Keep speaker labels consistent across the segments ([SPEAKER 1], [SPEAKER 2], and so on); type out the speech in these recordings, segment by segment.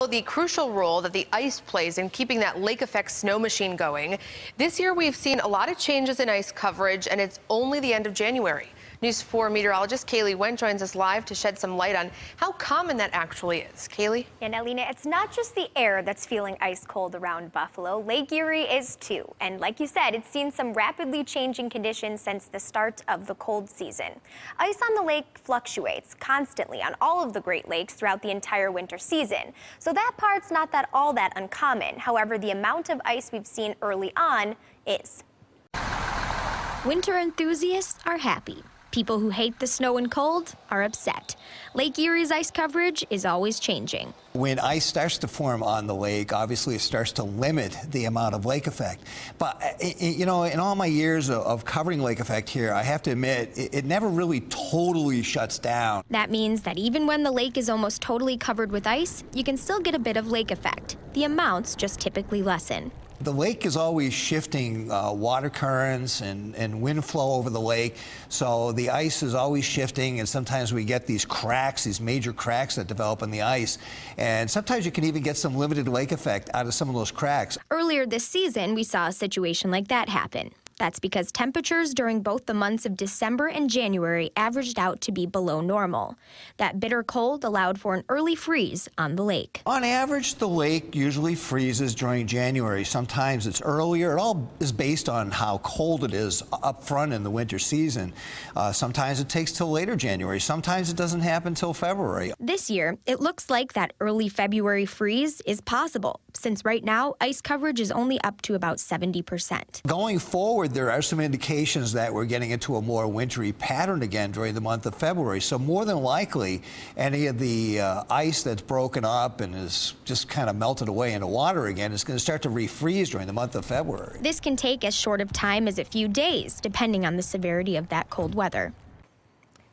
[SPEAKER 1] about the crucial role that the ice plays in keeping that lake effect snow machine going. This year, we've seen a lot of changes in ice coverage, and it's only the end of January. News 4 meteorologist Kaylee Went joins us live to shed some light on how common that actually is. Kaylee?
[SPEAKER 2] And Alina, it's not just the air that's feeling ice cold around Buffalo. Lake Erie is too. And like you said, it's seen some rapidly changing conditions since the start of the cold season. Ice on the lake fluctuates constantly on all of the Great Lakes throughout the entire winter season. So that part's not all that uncommon. However, the amount of ice we've seen early on is.
[SPEAKER 3] Winter enthusiasts are happy. People who hate the snow and cold are upset. Lake Erie's ice coverage is always changing.
[SPEAKER 4] When ice starts to form on the lake, obviously it starts to limit the amount of lake effect. But, you know, in all my years of covering lake effect here, I have to admit, it never really totally shuts down.
[SPEAKER 3] That means that even when the lake is almost totally covered with ice, you can still get a bit of lake effect. The amounts just typically lessen.
[SPEAKER 4] The lake is always shifting water currents and wind flow over the lake, so the ice is always shifting, and sometimes we get these cracks, these major cracks that develop in the ice, and sometimes you can even get some limited lake effect out of some of those cracks.
[SPEAKER 3] Earlier this season, we saw a situation like that happen. That's because temperatures during both the months of December and January averaged out to be below normal. That bitter cold allowed for an early freeze on the lake.
[SPEAKER 4] On average, the lake usually freezes during January. Sometimes it's earlier. It all is based on how cold it is up front in the winter season. Sometimes it takes till later January. Sometimes it doesn't happen till February.
[SPEAKER 3] This year, it looks like that early February freeze is possible, since right now, ice coverage is only up to about 70%.
[SPEAKER 4] Going forward, there are some indications that we're getting into a more wintry pattern again during the month of February. So more than likely, any of the ice that's broken up and is just kind of melted away into water again is going to start to refreeze during the month of February.
[SPEAKER 3] This can take as short of time as a few days, depending on the severity of that cold weather.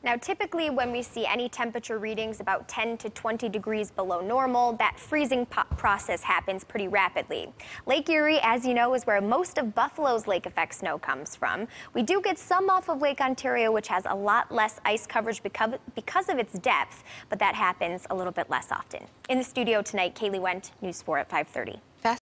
[SPEAKER 2] Now, typically when we see any temperature readings about 10 to 20 degrees below normal, that freezing process happens pretty rapidly. Lake Erie, as you know, is where most of Buffalo's lake effect snow comes from. We do get some off of Lake Ontario, which has a lot less ice coverage because of its depth, but that happens a little bit less often. In the studio tonight, Kaylee Went, News 4 at 5:30.